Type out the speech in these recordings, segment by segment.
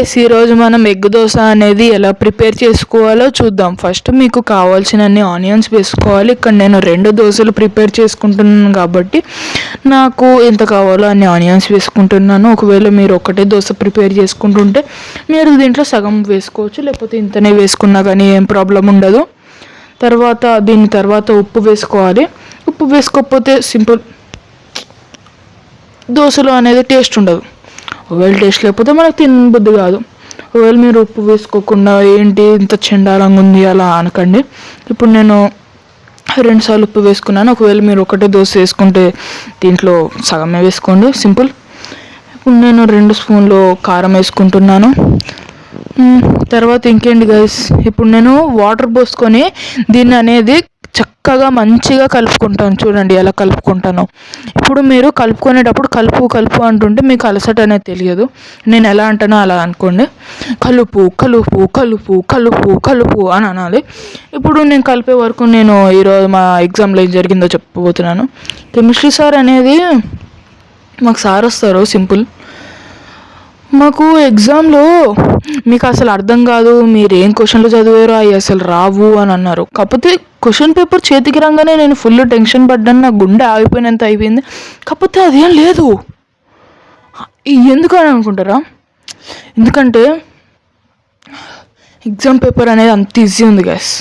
Guys, ఈరోజు మనం egg dosa అనేది ఎలా ప్రిపేర్ చేసుకోవాలో చూద్దాం. ఫస్ట్ మీకు కావాల్సినన్ని ఆనియన్స్ వేసుకోవాలి. ఇక్కడ నేను 2 దోశలు ప్రిపేర్ చేసుకుంటున్నాను కాబట్టి నాకు ఎంత కావాలో అన్ని ఆనియన్స్ వేసుకుంటున్నాను. ఒకవేళ మీరు ఒకటే దోశ ప్రిపేర్ చేసుకుంటుంటే మీరు దీంట్లో సగం వేసుకోవచ్చు, లేకపోతే ఇంతనే వేసుకున్నా కానీ ఏం ప్రాబ్లం ఉండదు. దీని తర్వాత ఉప్పు వేసుకోవాలి. ఉప్పు వేసుకోకపోతే సింపుల్ దోశలో అనేది టేస్ట్ ఉండదు. ఒకవేళ టేస్ట్ లేకపోతే మనకు తినబుద్ధి కాదు. ఒకవేళ మీరు ఉప్పు వేసుకోకుండా ఏంటి ఇంత చెండాలంగా ఉంది అలా అనకండి. ఇప్పుడు నేను 2 సార్లు ఉప్పు వేసుకున్నాను. ఒకవేళ మీరు ఒకటే దోశ వేసుకుంటే దీంట్లో సగమే వేసుకోండి, సింపుల్. ఇప్పుడు నేను 2 స్పూన్లు కారం వేసుకుంటున్నాను. తర్వాత ఇంకేంటి గైస్, ఇప్పుడు నేను వాటర్ పోసుకొని దీన్ని అనేది చక్కగా మంచిగా కలుపుకుంటాను. చూడండి ఎలా కలుపుకుంటాను. ఇప్పుడు మీరు కలుపుకునేటప్పుడు కలుపు అంటుంటే మీకు అలసట అనేది తెలియదు. నేను ఎలా అంటానో అలా అనుకోండి. కలుపు కలుపు కలుపు కలుపు కలుపు అని అనాలి. ఇప్పుడు నేను కలిపే వరకు నేను ఈరోజు మా ఎగ్జామ్లో ఏం జరిగిందో చెప్పబోతున్నాను. కెమిస్ట్రీ సార్ అనేది మాకు సార్ వస్తారు, సింపుల్. మాకు ఎగ్జామ్లో మీకు అసలు అర్థం కాదు, మీరు ఏం క్వశ్చన్లు చదివారో అవి అసలు రావు అని అన్నారు. కాకపోతే క్వశ్చన్ పేపర్ చేతికి రాగానే నేను ఫుల్ టెన్షన్ పడ్డాను. నా గుండె ఆగిపోయినంత అయిపోయింది. కాకపోతే అదేం లేదు. ఎందుకు అని అనుకుంటారా? ఎందుకంటే ఎగ్జామ్ పేపర్ అనేది అంత ఈజీ ఉంది గైస్.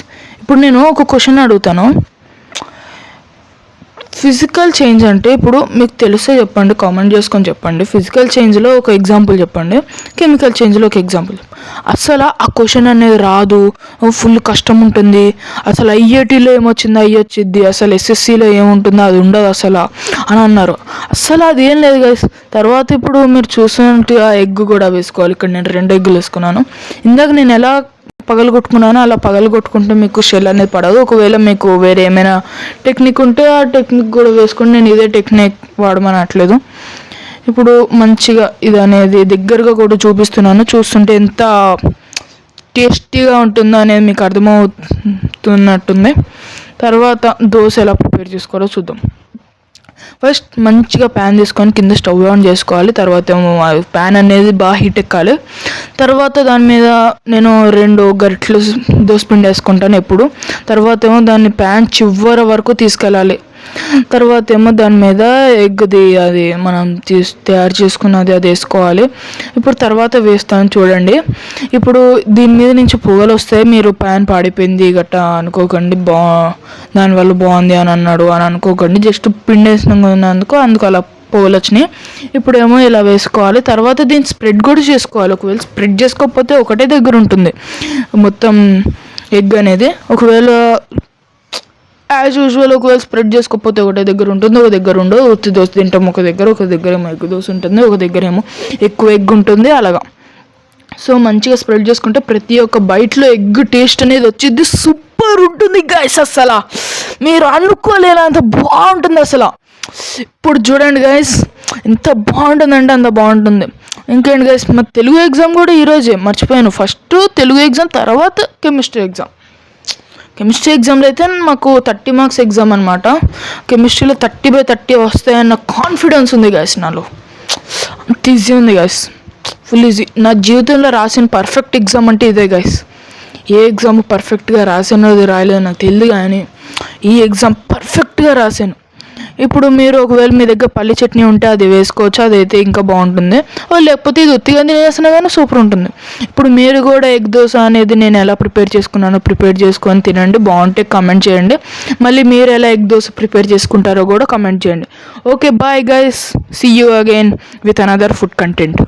ఇప్పుడు నేను ఒక క్వశ్చన్ అడుగుతాను. ఫిజికల్ చేంజ్ అంటే ఇప్పుడు మీకు తెలిస్తే చెప్పండి, కామెంట్ చేసుకొని చెప్పండి. ఫిజికల్ చేంజ్లో ఒక ఎగ్జాంపుల్ చెప్పండి, కెమికల్ చేంజ్లో ఒక ఎగ్జాంపుల్. అసలు ఆ క్వశ్చన్ అనేది రాదు, ఫుల్ కష్టం ఉంటుంది. అసలు ఐఐటీలో ఏమొచ్చిందో అయ్యొచ్చింది, అసలు ఎస్ఎస్సిలో ఏముంటుందో అది ఉండదు అసలు అని అన్నారు. అసలు అది ఏం లేదు గైస్. తర్వాత ఇప్పుడు మీరు చూసినట్టుగా ఎగ్ కూడా వేసుకోవాలి. ఇక్కడ నేను 2 ఎగ్గులు వేసుకున్నాను. ఇందాక నేను ఎలా పగలగొట్టుకున్నాను అలా పగలగొట్టుకుంటే మీకు షెల్ అనేది పడదు. ఒకవేళ మీకు వేరే ఏమైనా టెక్నిక్ ఉంటే ఆ టెక్నిక్ కూడా వేసుకుని, నేను ఇదే టెక్నిక్ వాడమనట్లేదు. ఇప్పుడు మంచిగా ఇది అనేది దగ్గరగా కూడా చూపిస్తున్నాను. చూస్తుంటే ఎంత టేస్టీగా ఉంటుందో అనేది మీకు అర్థమవుతున్నట్టుంది. తర్వాత దోశ ఎలా ప్రిపేర్ చేసుకోవాలో చూద్దాం. ఫస్ట్ మంచిగా ప్యాన్ తీసుకొని కింద స్టవ్ ఆన్ చేసుకోవాలి. తర్వాత ఏమో ప్యాన్ అనేది బాగా హీట్ ఎక్కాలి. తర్వాత దాని మీద నేను 2 గరిటెలు దోసపిండి వేసుకుంటాను ఎప్పుడు. తర్వాత ఏమో దాన్ని ప్యాన్ చివరి వరకు తీసుకెళ్ళాలి. తర్వాత ఏమో దాని మీద ఎగ్ది అది మనం తయారు చేసుకున్నది అది వేసుకోవాలి. ఇప్పుడు తర్వాత వేస్తాను చూడండి. ఇప్పుడు దీని మీద నుంచి పొగలు వస్తాయి. మీరు ప్యాన్ పాడిపోయింది గట్టా అనుకోకండి, దానివల్ల బాగుంది అని అన్నాడు అని అనుకోకండి. జస్ట్ పిండి వేసినందుకు అందుకు అలా పొగలు వచ్చినాయి. ఇప్పుడు ఏమో ఇలా వేసుకోవాలి. తర్వాత దీన్ని స్ప్రెడ్ కూడా చేసుకోవాలి. ఒకవేళ స్ప్రెడ్ చేసుకోకపోతే ఒకటే దగ్గర ఉంటుంది మొత్తం ఎగ్ అనేది. ఒకవేళ యాజ్ యూజువల్ ఒకవేళ స్ప్రెడ్ చేసుకోకపోతే ఒకటే దగ్గర ఉంటుంది, ఒక దగ్గర ఉండదు. ఉత్తి దోశ తింటాం ఒక దగ్గర ఏమో ఎగ్ దోశ ఉంటుంది, ఒక దగ్గర ఏమో ఎక్కువ ఎగ్ ఉంటుంది, అలాగా. సో మంచిగా స్ప్రెడ్ చేసుకుంటే ప్రతి ఒక్క బైట్లో ఎగ్ టేస్ట్ అనేది వచ్చింది. సూపర్ ఉంటుంది గైస్, అసలు మీరు అనుకోలేనంత బాగుంటుంది అసలు. ఇప్పుడు చూడండి గైస్, ఎంత బాగుంటుందంటే అంత బాగుంటుంది. ఇంకేంటి గైస్, మా తెలుగు ఎగ్జామ్ కూడా ఈరోజే మర్చిపోయాను. ఫస్ట్ తెలుగు ఎగ్జామ్, తర్వాత కెమిస్ట్రీ ఎగ్జామ్. కెమిస్ట్రీ ఎగ్జామ్లో అయితే మాకు 30 మార్క్స్ ఎగ్జామ్ అనమాట. కెమిస్ట్రీలో 30/30 వస్తాయన్న కాన్ఫిడెన్స్ ఉంది గైస్ నాలో. అంత ఈజీ ఉంది గైస్, ఫుల్ ఈజీ. నా జీవితంలో రాసిన పర్ఫెక్ట్ ఎగ్జామ్ అంటే ఇదే గైస్. ఏ ఎగ్జామ్ పర్ఫెక్ట్గా రాసానోది రాయలేదు నాకు తెలియదు, కానీ ఈ ఎగ్జామ్ పర్ఫెక్ట్గా రాశాను. ఇప్పుడు మీరు ఒకవేళ మీ దగ్గర పల్లి చట్నీ ఉంటే అది వేసుకోవచ్చు, అదైతే ఇంకా బాగుంటుంది. లేకపోతే ఇది ఉత్తిగా తినేసినా కానీ సూపర్ ఉంటుంది. ఇప్పుడు మీరు కూడా ఎగ్ దోశ అనేది నేను ఎలా ప్రిపేర్ చేసుకొని తినండి. బాగుంటే కమెంట్ చేయండి. మళ్ళీ మీరు ఎలా ఎగ్ దోశ ప్రిపేర్ చేసుకుంటారో కూడా కమెంట్ చేయండి. Okay, bye guys, see you again with another food content.